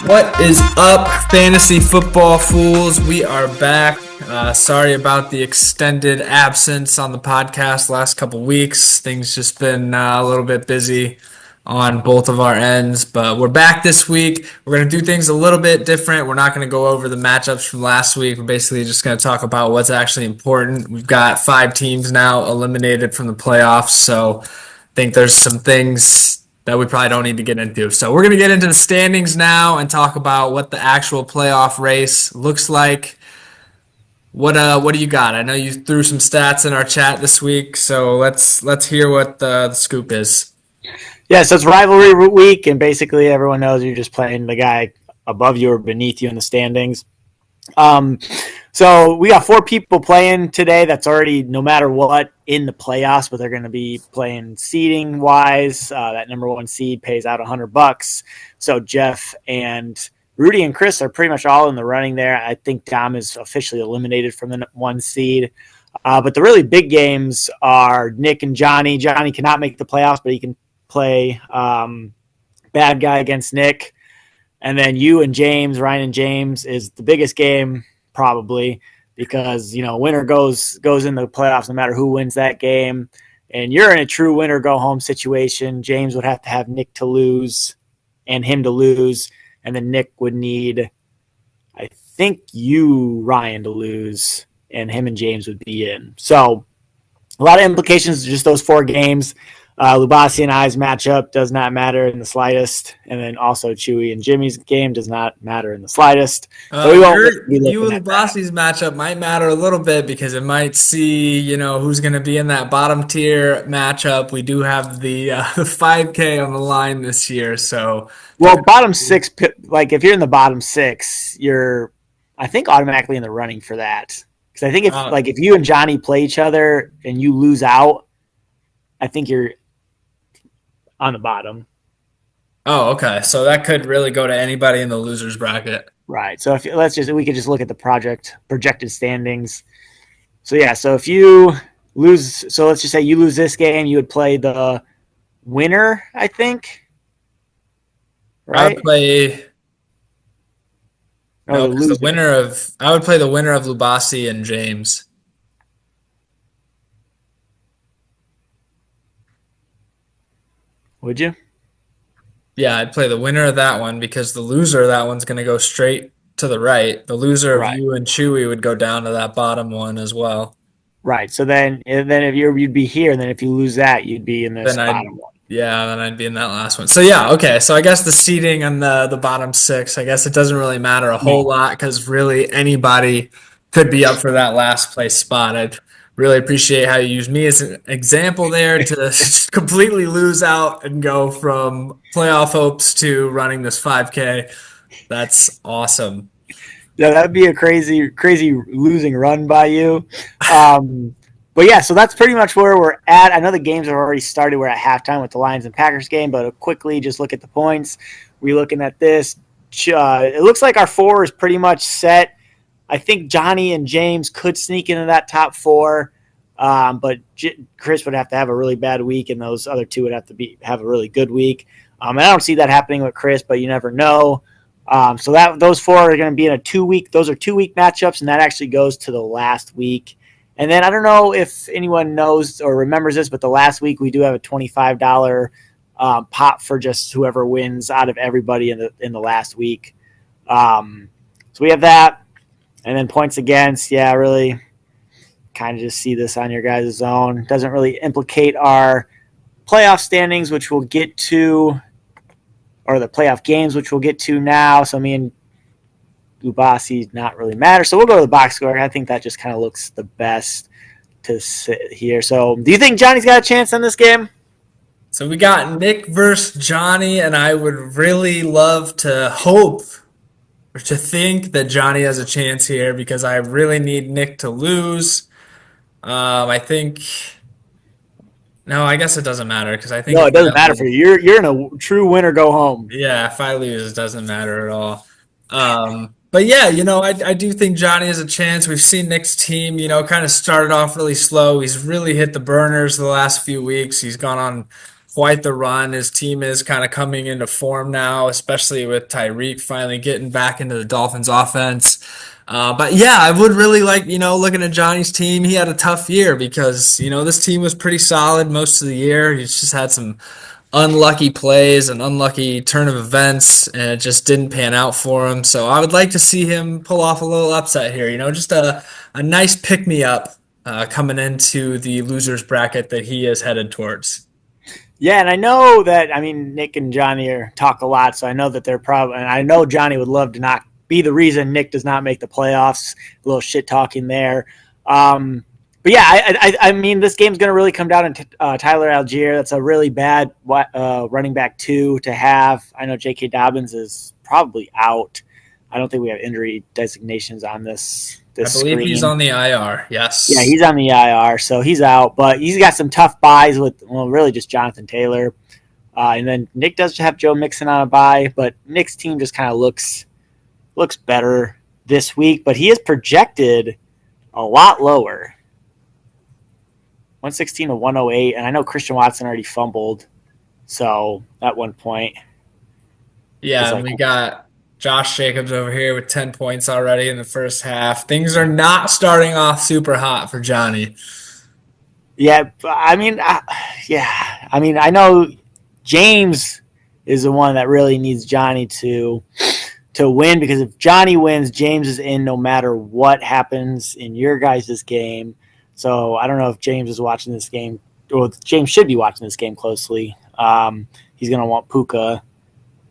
What is up, fantasy football fools? We are back. Sorry about the extended absence on the podcast last couple weeks. Things just been a little bit busy on both of our ends, but we're back this week. We're going to do things a little bit different. We're not going to go over the matchups from last week. We're basically just going to talk about what's actually important. We've got 5 teams now eliminated from the playoffs, so I think there's some things that we probably don't need to get into. So we're going to get into the standings now and talk about what the actual playoff race looks like. What do you got? I know you threw some stats in our chat this week, so let's hear what the scoop is. Yeah, so it's rivalry week, and basically everyone knows you're just playing the guy above you or beneath you in the standings. So we got 4 people playing today. That's already no matter what in the playoffs, but they're going to be playing seeding wise. That number 1 seed pays out $100. So Jeff and Rudy and Chris are pretty much all in the running there. I think Dom is officially eliminated from the 1 seed. But the really big games are Nick and Johnny. Johnny cannot make the playoffs, but he can play bad guy against Nick. And then you and James, Ryan and James, is the biggest game probably because, winner goes in the playoffs no matter who wins that game. And you're in a true winner go home situation. James would have to have Nick to lose and him to lose. And then Nick would need, I think, you, Ryan, to lose, and him and James would be in. So a lot of implications, just those 4 games. Lubasi and I's matchup does not matter in the slightest. And then also Chewy and Jimmy's game does not matter in the slightest. So we won't be you looking and at that. Lubasi's matchup might matter a little bit because it might see, who's going to be in that bottom tier matchup. We do have the 5K on the line this year, so. Well, bottom 6, like if you're in the bottom 6, you're, I think, automatically in the running for that. Because I think if you and Johnny play each other and you lose out, I think you're on the bottom. Oh, okay. So that could really go to anybody in the losers bracket. Right. So we could just look at the projected standings. So yeah, so if you lose, so let's just say you lose this game, you would play the winner, I think. Right? I would play I would play the winner of Lubasi and James. Would you? Yeah, I'd play the winner of that one because the loser of that one's going to go straight to the right. The loser of you and Chewy would go down to that bottom one as well. Right. So then if you'd be here, and then if you lose that, you'd be in this bottom one. Yeah, then I'd be in that last one. So yeah, okay. So I guess the seeding on the bottom 6, I guess it doesn't really matter a whole lot because really anybody could be up for that last place spot. I'd really appreciate how you use me as an example there to just completely lose out and go from playoff hopes to running this 5K. That's awesome. Yeah, that'd be a crazy losing run by you. But yeah, so that's pretty much where we're at. I know the games have already started. We're at halftime with the Lions and Packers game, but quickly just look at the points. We're looking at this. It looks like our 4 is pretty much set. I think Johnny and James could sneak into that top 4, but Chris would have to have a really bad week, and those other 2 would have to have a really good week. And I don't see that happening with Chris, but you never know. So those 4 are going to be in a 2-week. Those are 2-week matchups, and that actually goes to the last week. And then I don't know if anyone knows or remembers this, but the last week we do have a $25 pot for just whoever wins out of everybody in the last week. So we have that, and then points against. Yeah, really kind of just see this on your guys' own. Doesn't really implicate our playoff standings, which we'll get to, or the playoff games, which we'll get to now. So me and Lubasi not really matter. So we'll go to the box score. I think that just kind of looks the best to sit here. So do you think Johnny's got a chance in this game? So we got Nick versus Johnny, and I would really love to hope or to think that Johnny has a chance here because I really need Nick to lose. I think. No, I guess it doesn't matter because I think. No, it doesn't matter for you. You're in a true winner go home. Yeah, if I lose, it doesn't matter at all. But yeah, I do think Johnny has a chance. We've seen Nick's team, kind of started off really slow. He's really hit the burners the last few weeks. He's gone on quite the run. His team is kind of coming into form now, especially with Tyreek finally getting back into the Dolphins offense. But yeah, I would really like, looking at Johnny's team, he had a tough year because, this team was pretty solid most of the year. He's just had some unlucky plays and unlucky turn of events, and it just didn't pan out for him. So I would like to see him pull off a little upset here. Just a nice pick me up coming into the losers bracket that he is headed towards. Yeah, and I know that Nick and Johnny talk a lot, so I know that they're probably, and I know Johnny would love to not be the reason Nick does not make the playoffs. A little shit talking there. But yeah, I mean, this game's going to really come down to Tyler Algier. That's a really bad running back two to have. I know J.K. Dobbins is probably out. I don't think we have injury designations on this I believe he's screen. on the IR. Yeah, Yes. he's on the IR, so he's out. But he's got some tough buys with, well, really just Jonathan Taylor. And then Nick does have Joe Mixon on a bye, but Nick's team just kind of looks better this week. But he is projected a lot lower, 116 to 108. And I know Christian Watson already fumbled, so at one point Yeah, is and like, we got Josh Jacobs over here with 10 points already in the first half. Things are not starting off super hot for Johnny. yeah. Yeah. I know James is the one that really needs Johnny to win, because if Johnny wins, James is in no matter what happens in your guys' game. So I don't know if James is watching this game, or James should be watching this game closely. He's going to want Puka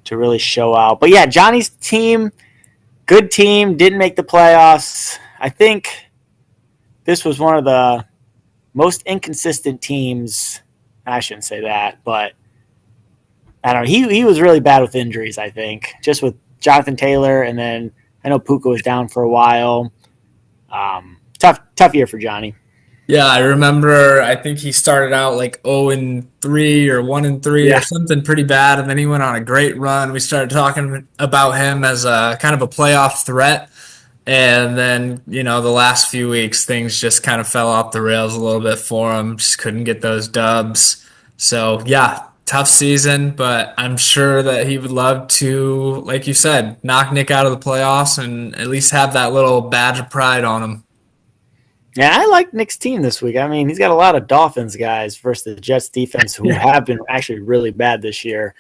to really show out. But yeah, Johnny's team, good team, didn't make the playoffs. I think this was one of the most inconsistent teams. I shouldn't say that, but I don't know. He was really bad with injuries, I think, just with Jonathan Taylor, and then I know Puka was down for a while. Tough year for Johnny. Yeah, I remember. I think he started out like 0 and 3 or 1 and 3 or Yeah. something pretty bad, and then he went on a great run. We started talking about him as a kind of a playoff threat, and then the last few weeks things just kind of fell off the rails a little bit for him. Just couldn't get those dubs. So yeah, tough season, but I'm sure that he would love to, like you said, knock Nick out of the playoffs and at least have that little badge of pride on him. Yeah, I like Nick's team this week. I mean, he's got a lot of Dolphins guys versus the Jets defense, who Yeah. have been actually really bad this year.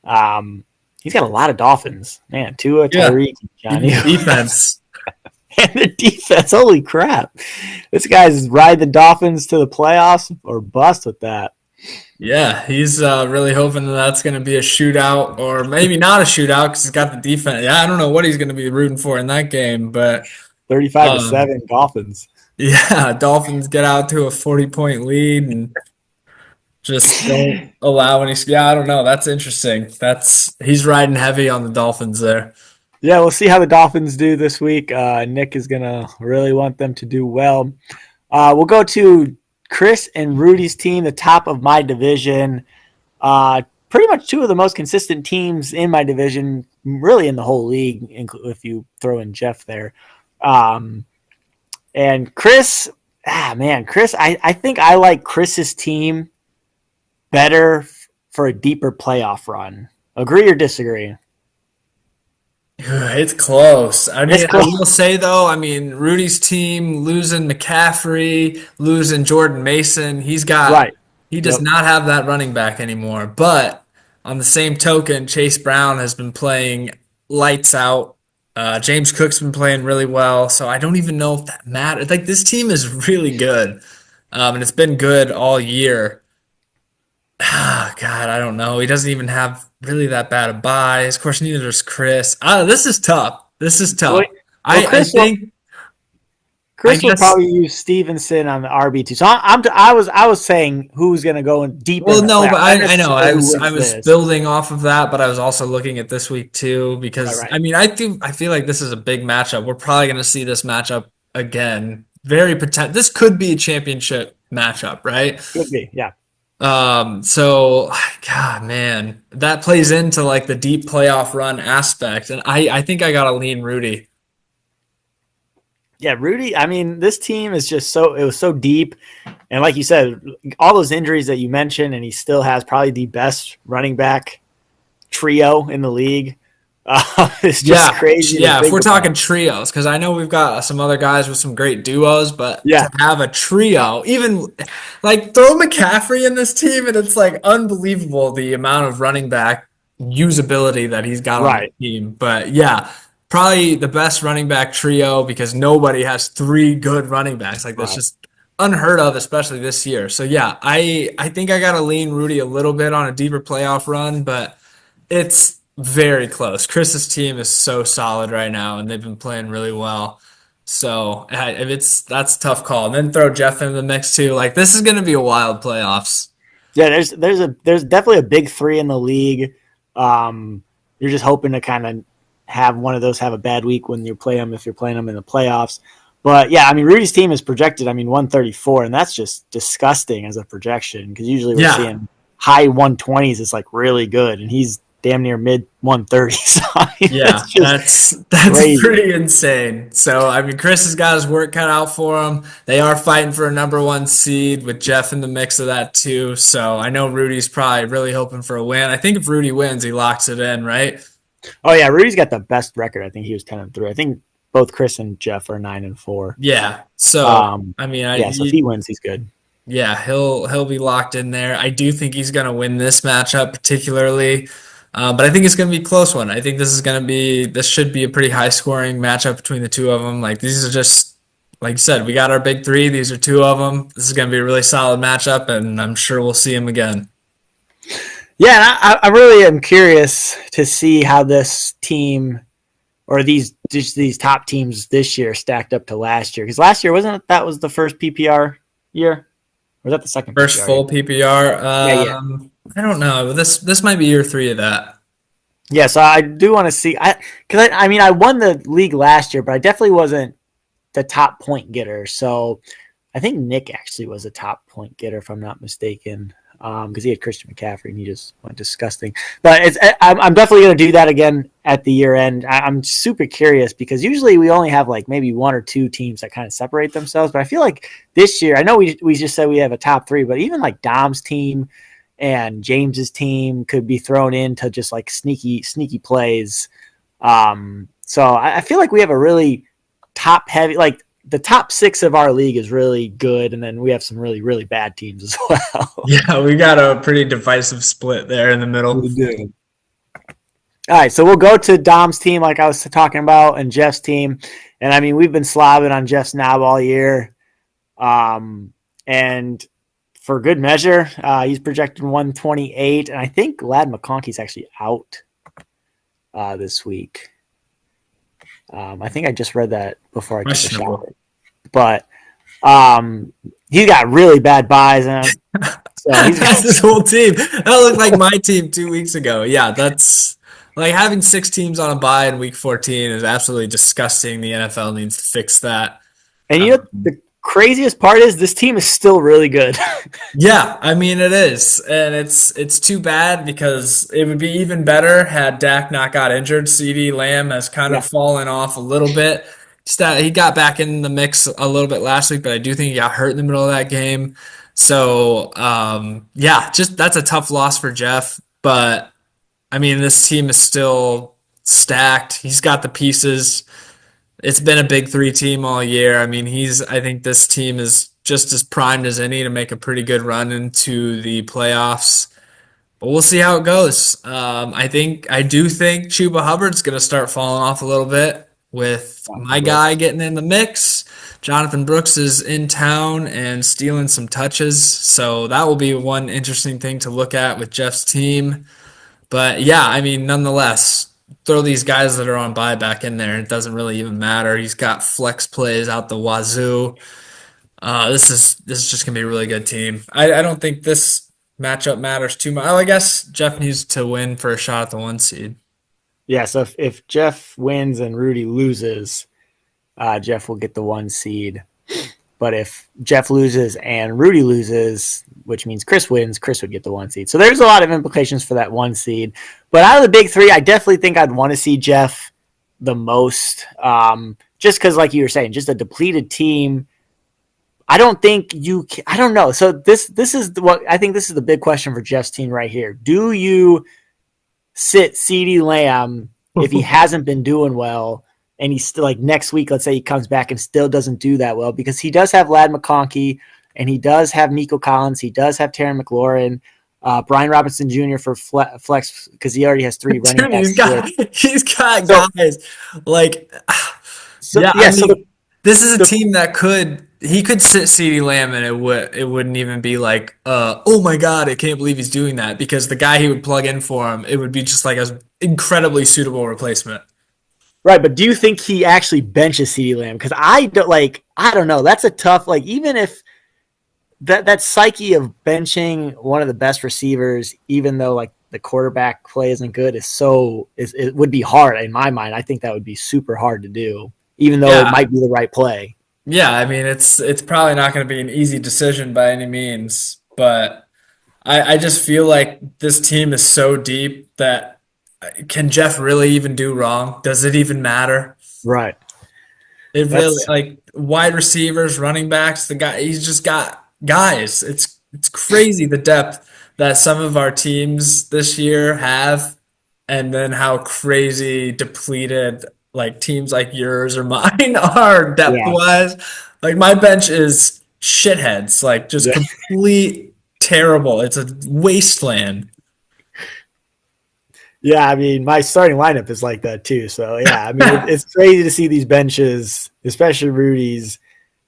He's got a lot of Dolphins. Man, Tua, Yeah, Tyreek, even Johnny. the defense. And the defense, holy crap. This guy's ride the Dolphins to the playoffs or bust with that. Yeah, he's really hoping that that's going to be a shootout, or maybe not a shootout because he's got the defense. Yeah, I don't know what he's going to be rooting for in that game, but 35 to um, 7 Dolphins. yeah, Dolphins get out to a 40-point lead and just don't allow any. Yeah, I don't know. That's interesting. He's riding heavy on the Dolphins there. Yeah, we'll see how the Dolphins do this week. Nick is going to really want them to do well. We'll go to Chris and Rudy's team, the top of my division. Pretty much two of the most consistent teams in my division, really in the whole league, if you throw in Jeff there. And Chris, Chris, I think I like Chris's team better for a deeper playoff run. Agree or disagree? It's close. I It's mean, I close. will say though, Rudy's team losing McCaffrey, losing Jordan Mason, Right. he does Yep. not have that running back anymore. But on the same token, Chase Brown has been playing lights out. James Cook's been playing really well, so I don't even know if that matters. Like this team is really good, and it's been good all year. Ah, God, I don't know. He doesn't even have really that bad a buys. Of course, neither does Chris. This is tough. This is Well, tough. well, I think I Chris will guess. probably use Stevenson on the RB2. So I was saying who's going to go in deep in Well, the no, but playoffs, not I know necessarily who I wins was this. building off of that, but I was also looking at this week too Right, because right. I feel like this is a big matchup. We're probably going to see this matchup again. Very potent. This could be a championship matchup, right? Could be, yeah. So God, man, that plays into like the deep playoff run aspect, and I think I gotta lean Rudy. Yeah, Rudy. I mean, this team is just it was so deep. And like you said, all those injuries that you mentioned, and he still has probably the best running back trio in the league. It's just Yeah, crazy to yeah. If think we're talking about. trios, because I know we've got some other guys with some great duos, but Yeah, to have a trio, even like throw McCaffrey in this team, and it's like unbelievable the amount of running back usability that he's got on the right, team. But yeah, probably the best running back trio because nobody has three good running backs. Like that's right. just unheard of, especially this year. So yeah, I think I gotta lean Rudy a little bit on a deeper playoff run, but it's very close. Chris's team is so solid right now, and they've been playing really well. So if that's a tough call. And then throw Jeff in the mix too. Like this is going to be a wild playoffs. Yeah, there's definitely a big three in the league. You're just hoping to kind of have one of those have a bad week when you play them if you're playing them in the playoffs. But yeah, I mean Rudy's team is projected. I mean 134, and that's just disgusting as a projection because usually we're Yeah, seeing high 120s. It's like really good, and he's damn near mid 130s. So, I mean, yeah, it's just that's crazy. pretty insane. So I mean, Chris has got his work cut out for him. They are fighting for a number one seed with Jeff in the mix of that too. So I know Rudy's probably really hoping for a win. I think if Rudy wins, he locks it in, right? Oh yeah, Rudy's got the best record. I think he was 10-3. I think both Chris and Jeff are 9-4. Yeah. So Um, I mean, yeah, so if he wins, he's good. yeah, he'll be locked in there. I do think he's going to win this matchup particularly, but I think it's going to be a close one. I think this should be a pretty high scoring matchup between the two of them. Like these are just like you said, we got our big three. These are two of them. This is going to be a really solid matchup, and I'm sure we'll see him again. Yeah, and I really am curious to see how this team or these top teams this year stacked up to last year. Because last year wasn't it, that was the first PPR year, or was that the second First PPR year? full PPR. Yeah, yeah, I don't know. This might be year three of that. yeah. So I do want to see. I mean I won the league last year, but I definitely wasn't the top point getter. So I think Nick actually was a top point getter, if I'm not mistaken, because he had Christian McCaffrey and he just went disgusting. But I'm definitely going to do that again at the year end. I'm super curious because usually we only have like maybe one or two teams that kind of separate themselves. But I feel like this year, I know we just said we have a top three, but even like Dom's team and James's team could be thrown into just like sneaky plays. So I feel like we have a really top heavy, like the top six of our league is really good, and then we have some really bad teams as well. Yeah, we got a pretty divisive split there in the middle. We do. All right, so we'll go to Dom's team, like I was talking about, and Jeff's team. And I mean, we've been slobbing on Jeff's knob all year, and for good measure, he's projected 128, and I think Lad McConkey's actually out this week. I think I just read that before I took a shot. Questionable. But he's got really bad buys, and so he's That's got. his whole team. That looked like my team 2 weeks ago. Yeah, that's like having six teams on a bye in week 14 is absolutely disgusting. The NFL needs to fix that. And you know Um, the craziest part is this team is still really good. yeah, I mean it is, and it's too bad because it would be even better had Dak not got injured. CD Lamb has kind Yeah, of fallen off a little bit. He got back in the mix a little bit last week, but I do think he got hurt in the middle of that game. So yeah, just that's a tough loss for Jeff. But I mean, this team is still stacked. He's got the pieces. It's been a big three team all year. I mean, I think this team is just as primed as any to make a pretty good run into the playoffs. But we'll see how it goes. I do think Chuba Hubbard's going to start falling off a little bit with Jonathan my guy Brooks. getting in the mix. Jonathan Brooks is in town and stealing some touches. So that will be one interesting thing to look at with Jeff's team. But yeah, I mean, nonetheless, throw these guys that are on bye back in there. It doesn't really even matter. He's got flex plays out the wazoo. This is just gonna be a really good team. I don't think this matchup matters too much. Oh, I guess Jeff needs to win for a shot at the one seed. Yeah, so if Jeff wins and Rudy loses, Jeff will get the one seed. But if Jeff loses and Rudy loses, which means Chris wins, Chris would get the one seed. So there's a lot of implications for that one seed. But out of the big three, I definitely think I'd want to see Jeff the most. just because, like you were saying, just a depleted team. I don't think you. I don't know. So this is what I think. This is the big question for Jeff's team right here. Do you sit CeeDee Lamb if he hasn't been doing well, and he's still like next week? Let's say he comes back and still doesn't do that well because he does have Lad McConkey and he does have Nico Collins. He does have Terry McLaurin. Brian Robinson Jr. for flex because he already has 3 running Dude, backs. he's got So, guys like so yeah, I yeah, so mean this is a the team that he could sit CeeDee Lamb and it wouldn't even be like oh my god, I can't believe he's doing that because the guy he would plug in for him, it would be just like an incredibly suitable replacement. right, but do you think he actually benches CeeDee Lamb? Because I don't know. That's a tough like even if that psyche of benching one of the best receivers, even though like the quarterback play isn't good, it would be hard in my mind. I think that would be super hard to do, even though it Yeah. might be the right play. Yeah, I mean it's probably not going to be an easy decision by any means, but I just feel like this team is so deep that can Jeff really even do wrong? Does it even matter? Right. It really That's like wide receivers, running backs, the guy he's just got guys. It's crazy the depth that some of our teams this year have, and then how crazy depleted like teams like yours or mine are depth yeah. wise. Like my bench is shitheads, like just Yeah. complete terrible. It's a wasteland. Yeah, I mean, my starting lineup is like that too. So yeah, I mean, it's crazy to see these benches, especially Rudy's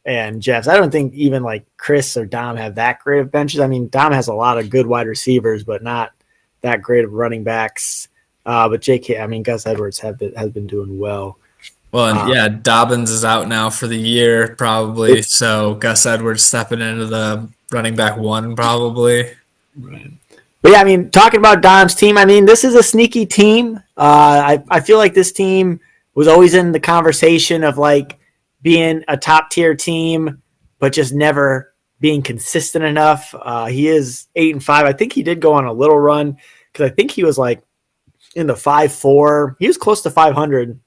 and Jeff's. I don't think even like Chris or Dom have that great of benches. I mean, Dom has a lot of good wide receivers, but not that great of running backs. But JK, I mean, Gus Edwards has been doing well. Well, and Um, yeah, Dobbins is out now for the year, probably. it's So Gus Edwards stepping into the running back one, probably. right. But yeah, I mean, talking about Dom's team, I mean, this is a sneaky team. I feel like this team was always in the conversation of like being a top tier team, but just never being consistent enough. He is 8-5. I think he did go on a little run because I think he was like in the 5-4. He was close to 500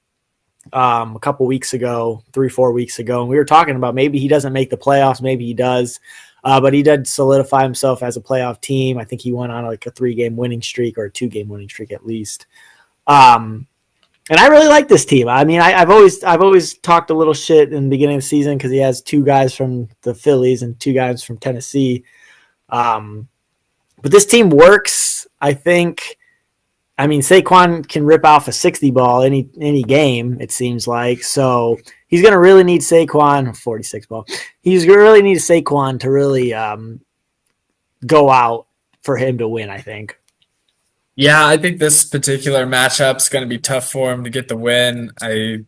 a couple weeks ago, 3-4 weeks ago, and we were talking about maybe he doesn't make the playoffs, maybe he does. But he did solidify himself as a playoff team. I think he went on like a 3-game winning streak or a 2-game winning streak at least. And I really like this team. I mean, I've always talked a little shit in the beginning of the season because he has 2 guys from the Phillies and 2 guys from Tennessee. But this team works. I think. I mean, Saquon can rip off a 60 ball any game, it seems like. So he's going to really need Saquon, 46 ball. He's going to really need Saquon to really go out for him to win, I think. Yeah, I think this particular matchup's going to be tough for him to get the win. I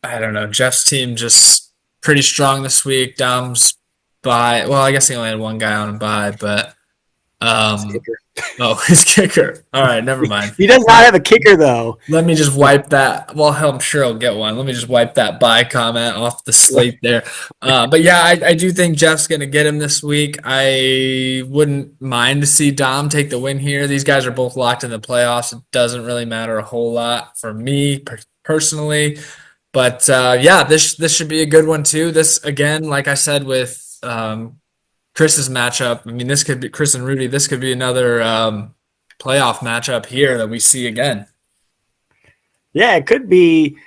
don't know. Jeff's team just pretty strong this week. Dom's by. Well, I guess he only had one guy on a bye, but um, oh, his kicker. All right, never mind. He does not have a kicker, though. Let me just wipe that. Well, hell, I'm sure I'll get one. Let me just wipe that buy comment off the slate there. But yeah, I do think Jeff's going to get him this week. I wouldn't mind to see Dom take the win here. These guys are both locked in the playoffs. It doesn't really matter a whole lot for me personally. But yeah, this should be a good one too. This again, like I said with Chris's matchup. I mean, this could be Chris and Rudy. This could be another playoff matchup here that we see again. Yeah, it could be.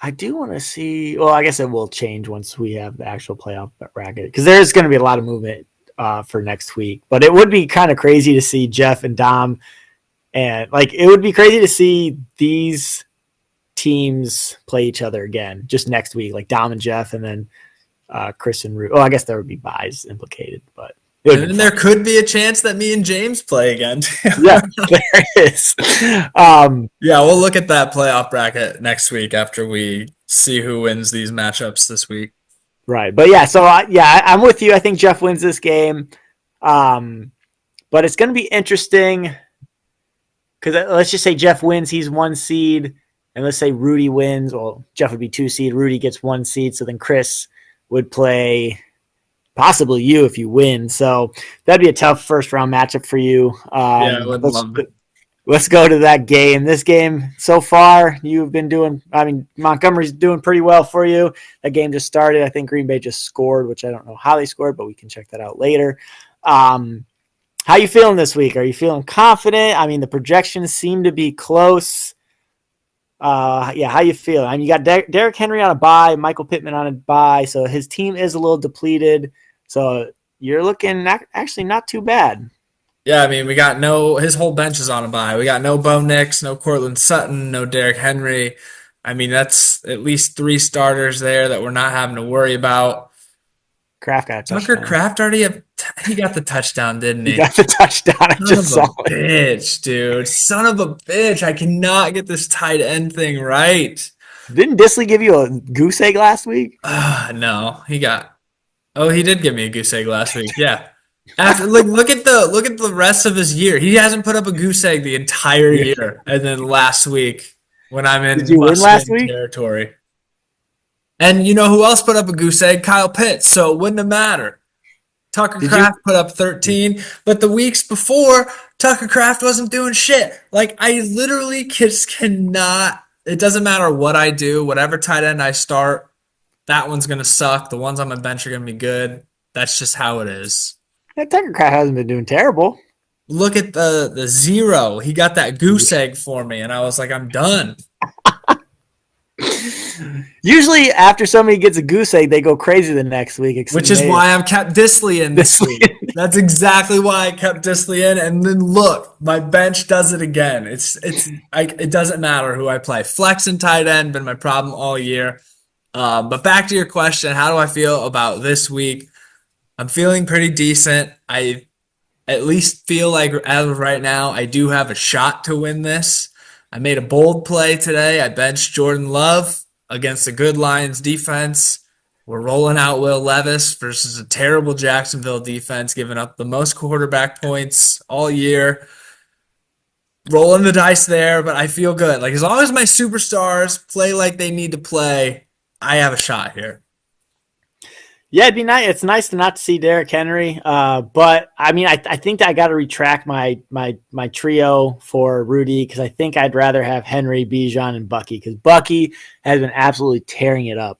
I do want to see. Well, I guess it will change once we have the actual playoff bracket because there's going to be a lot of movement for next week. But it would be kind of crazy to see Jeff and Dom, and like it would be crazy to see these teams play each other again just next week, like Dom and Jeff, and then Chris and Rudy. Oh, I guess there would be buys implicated, but. And then there could be a chance that me and James play again. Yeah, there is. Yeah, we'll look at that playoff bracket next week after we see who wins these matchups this week. Right, but yeah, so I'm with you. I think Jeff wins this game, but it's going to be interesting because let's just say Jeff wins, he's 1 seed, and let's say Rudy wins. Well, Jeff would be 2 seed, Rudy gets 1 seed, so then Chris would play possibly you if you win. So that'd be a tough first round matchup for you. Yeah, I would love it. let's go to that game. This game so far, you've been doing. I mean, Montgomery's doing pretty well for you. That game just started. I think Green Bay just scored, which I don't know how they scored, but we can check that out later. How you feeling this week? Are you feeling confident? I mean, the projections seem to be close. Yeah, how you feel? I mean, you got Derrick Henry on a bye, Michael Pittman on a bye, so his team is a little depleted. So you're looking actually not too bad. Yeah, I mean, we got his whole bench is on a bye. We got no Bo Nix, no Cortland Sutton, no Derrick Henry. I mean, that's at least three starters there that we're not having to worry about. Kraft got a Tucker touchdown. Kraft he got the touchdown, didn't He he? got the touchdown. I Son just of a saw it. bitch, dude. Son of a bitch. I cannot get this tight end thing right. Didn't Disley give you a goose egg last week? No, he did give me a goose egg last week. Yeah. After look at the rest of his year. He hasn't put up a goose egg the entire Yeah. year. And then last week when I'm Did in you win must last win week? territory. And you know who else put up a goose egg? Kyle Pitts. So it wouldn't have mattered. Tucker Did you? Kraft put up 13, but the weeks before, Tucker Kraft wasn't doing shit. Like, I literally just cannot. It doesn't matter what I do, whatever tight end I start, that one's going to suck. The ones on my bench are going to be good. That's just how it is. Yeah, Tucker Kraft hasn't been doing terrible. Look at the zero. He got that goose egg for me, and I was like, I'm done. Usually, after somebody gets a goose egg, they go crazy the next week. Which is why I've kept Disley in this week. That's exactly why I kept Disley in. And then look, my bench does it again. It doesn't matter who I play. Flex and tight end been my problem all year. But back to your question, how do I feel about this week? I'm feeling pretty decent. I at least feel like as of right now, I do have a shot to win this. I made a bold play today. I benched Jordan Love against a good Lions defense. We're rolling out Will Levis versus a terrible Jacksonville defense, giving up the most quarterback points all year. Rolling the dice there, but I feel good. Like, as long as my superstars play like they need to play, I have a shot here. Yeah, it'd be nice. It's nice to not see Derrick Henry, but I mean, I think that I got to retract my trio for Rudy because I think I'd rather have Henry, Bijan, and Bucky because Bucky has been absolutely tearing it up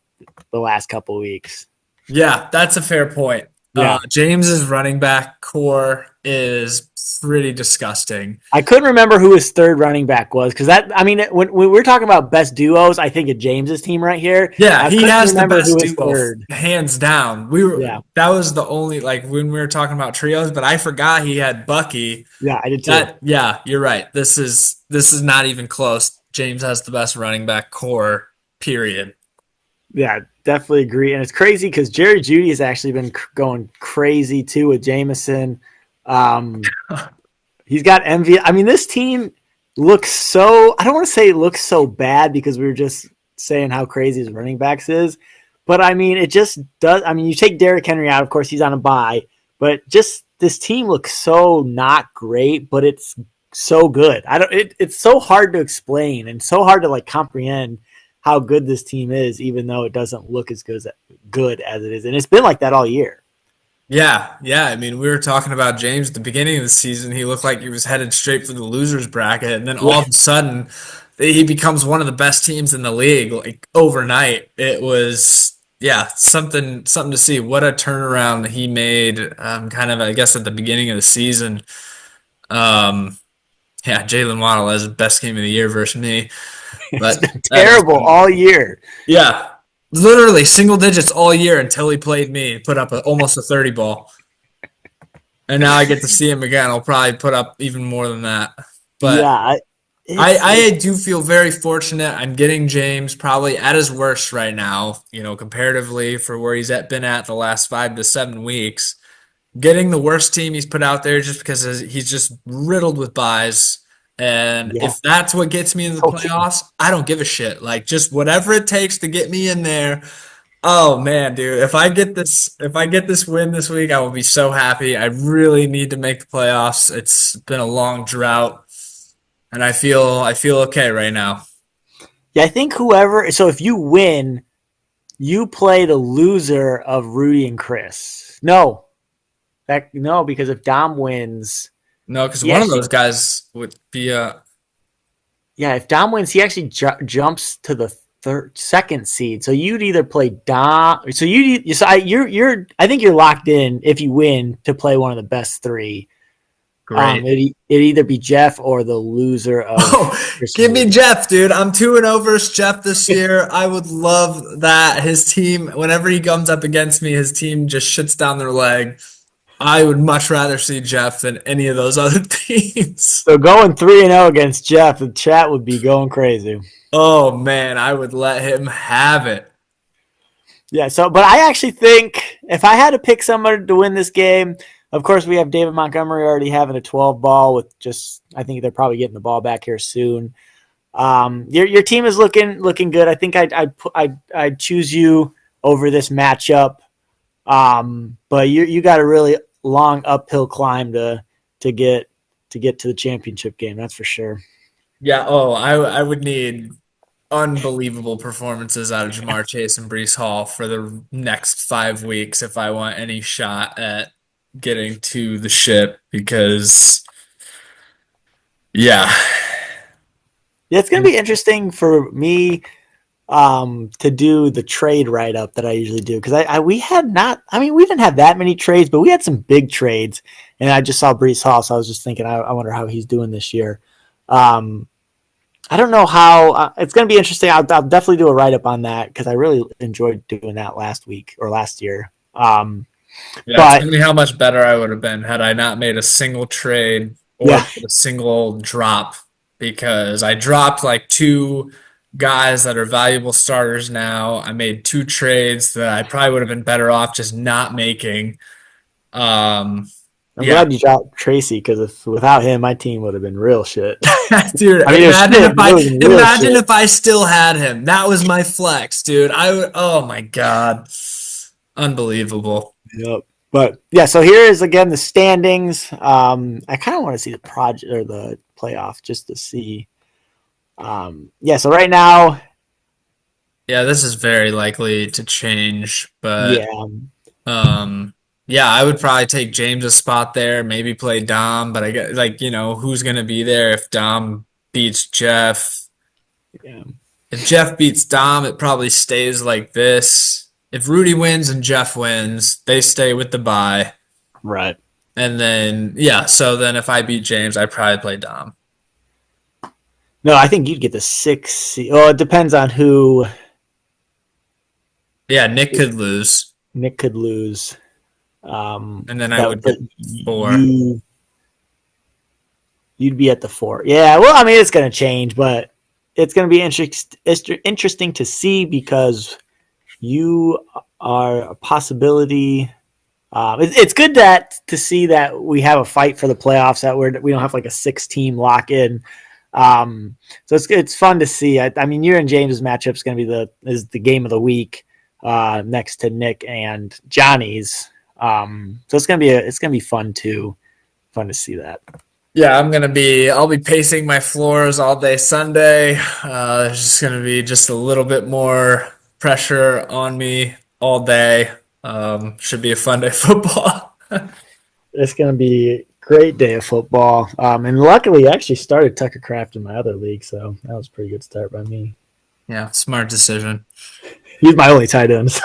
the last couple of weeks. Yeah, that's a fair point. Yeah. James's running back core is pretty disgusting. I couldn't remember who his third running back was because when we're talking about best duos, I think of James's team right here. Yeah, he has the best duo, third. hands down. That was the only like when we were talking about trios, but I forgot he had Bucky. Yeah, I did too. Yeah, you're right. This is not even close. James has the best running back core, period. Yeah, definitely agree. And it's crazy because Jerry Jeudy has actually been going crazy too with Jameson. He's got MV. I mean, this team looks so. I don't want to say it looks so bad because we were just saying how crazy his running backs is, but I mean, it just does. I mean, you take Derrick Henry out, of course, he's on a bye, but just this team looks so not great, but it's so good. It's so hard to explain and so hard to like comprehend how good this team is, even though it doesn't look as good as it is, and it's been like that all year. Yeah. I mean, we were talking about James at the beginning of the season. He looked like he was headed straight for the losers bracket, and then all of a sudden, he becomes one of the best teams in the league. Like overnight, it was something to see. What a turnaround he made. Kind of, I guess, at the beginning of the season. Jalen Waddle has the best game of the year versus me. But it's been terrible all year. Yeah. Literally single digits all year until he played me. Put up almost a 30 ball. And now I get to see him again. I'll probably put up even more than that. But yeah, I do feel very fortunate. I'm getting James probably at his worst right now, comparatively for where been at the last 5 to 7 weeks. Getting the worst team he's put out there just because he's just riddled with buys. And if that's what gets me in the playoffs, I don't give a shit. Like, just whatever it takes to get me in there. Oh man, dude, if I get this win this week, I will be so happy. I really need to make the playoffs. It's been a long drought, and I feel okay right now. Yeah, I think so if you win, you play the loser of Rudy and Chris. No, because if Dom wins, No, because He one of those actually, guys would be yeah, if Dom wins, he actually jumps to the second seed. So you'd either play Dom. So I think you're locked in if you win to play one of the best three. great. It'd either be Jeff or the loser of Oh, Chris and give me Rudy. Jeff, dude. I'm 2-0 versus Jeff this year. I would love that. His team, whenever he comes up against me, his team just shits down their leg. I would much rather see Jeff than any of those other teams. So going 3-0 against Jeff, the chat would be going crazy. Oh man, I would let him have it. Yeah. So, but I actually think if I had to pick somebody to win this game, of course we have David Montgomery already having a 12 ball with just. I think they're probably getting the ball back here soon. Your team is looking good. I think I'd choose you over this matchup. But you got a really long uphill climb to get to the championship game. That's for sure. Yeah, oh, I would need unbelievable performances out of Jamar Chase and Brees Hall for the next 5 weeks if I want any shot at getting to the ship because yeah. Yeah, it's gonna be interesting for me to do the trade write up that I usually do because we had not. I mean, we didn't have that many trades, but we had some big trades, and I just saw Brees Hall, so I was just thinking, I wonder how he's doing this year. Um, I don't know how it's going to be interesting. I'll definitely do a write up on that because I really enjoyed doing that last week or last year. Yeah, But tell me how much better I would have been had I not made a single trade or yeah, made a single drop because I dropped like two guys that are valuable starters now. I made two trades that I probably would have been better off just not making. Um, I'm yeah, glad you dropped Tracy because if without him, my team would have been real shit. dude, I mean, it was shit, but it was real imagine shit. if I still had him. That was my flex, dude. I would, oh my God. Unbelievable. Yep. But yeah, so here is again the standings. I kind of want to see the project or the playoff just to see. Yeah, so right now, Yeah, this is very likely to change, but yeah, um yeah, I would probably take James's spot there, maybe play Dom, but I get like, who's gonna be there if Dom beats Jeff? yeah, If Jeff beats Dom, it probably stays like this. If Rudy wins and Jeff wins, they stay with the bye. right. And then yeah, so then if I beat James, I'd probably play Dom. No, I think you'd get the six. Well, it depends on who Yeah, Nick could lose, Nick could lose. and then I That would would put get four. you'd be at the four. Yeah, well, I mean, it's going to change, but it's going to be interesting to see because you are a possibility. It's good to see that we have a fight for the playoffs. That we don't have like a 6 team lock in. So it's fun to see. I mean, you and James's matchup is going to be the game of the week next to Nick and Johnny's. So it's gonna be fun to see that. Yeah, I'll be pacing my floors all day Sunday. There's just gonna be just a little bit more pressure on me all day. Should be a fun day of football. It's gonna be a great day of football. And luckily, I actually started Tucker Craft in my other league, so that was a pretty good start by me. Yeah, smart decision. He's my only tight end. So.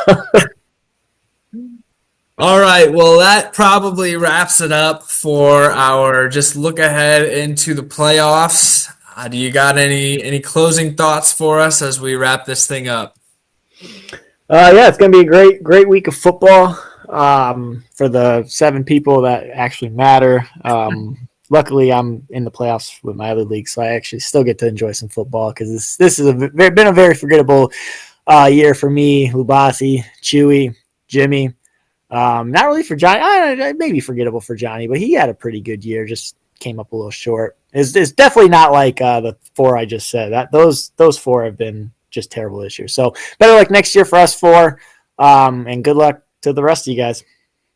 All right, well, that probably wraps it up for our just look ahead into the playoffs. Do you got any closing thoughts for us as we wrap this thing up? Yeah, it's gonna be a great week of football for the 7 people that actually matter. Luckily, I'm in the playoffs with my other league, so I actually still get to enjoy some football because this has been a very forgettable year for me, Lubasi, Chewy, Jimmy. Not really for Johnny. Maybe forgettable for Johnny, but he had a pretty good year. Just came up a little short. It's definitely not like the 4 I just said. That those 4 have been just terrible this year. So better luck next year for us 4. And good luck to the rest of you guys.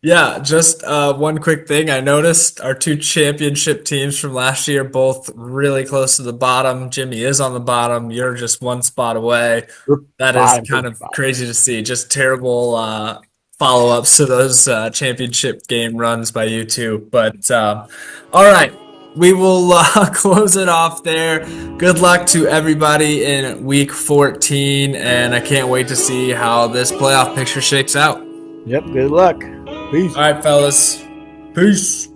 Yeah, just one quick thing. I noticed our two championship teams from last year both really close to the bottom. Jimmy is on the bottom. You're just one spot away. We're That is bottom for kind the of bottom. crazy to see. Just terrible follow-ups to those championship game runs by you two. But all right, we will close it off there. Good luck to everybody in week 14, and I can't wait to see how this playoff picture shakes out. Yep. Good luck. Peace. All right, fellas. Peace.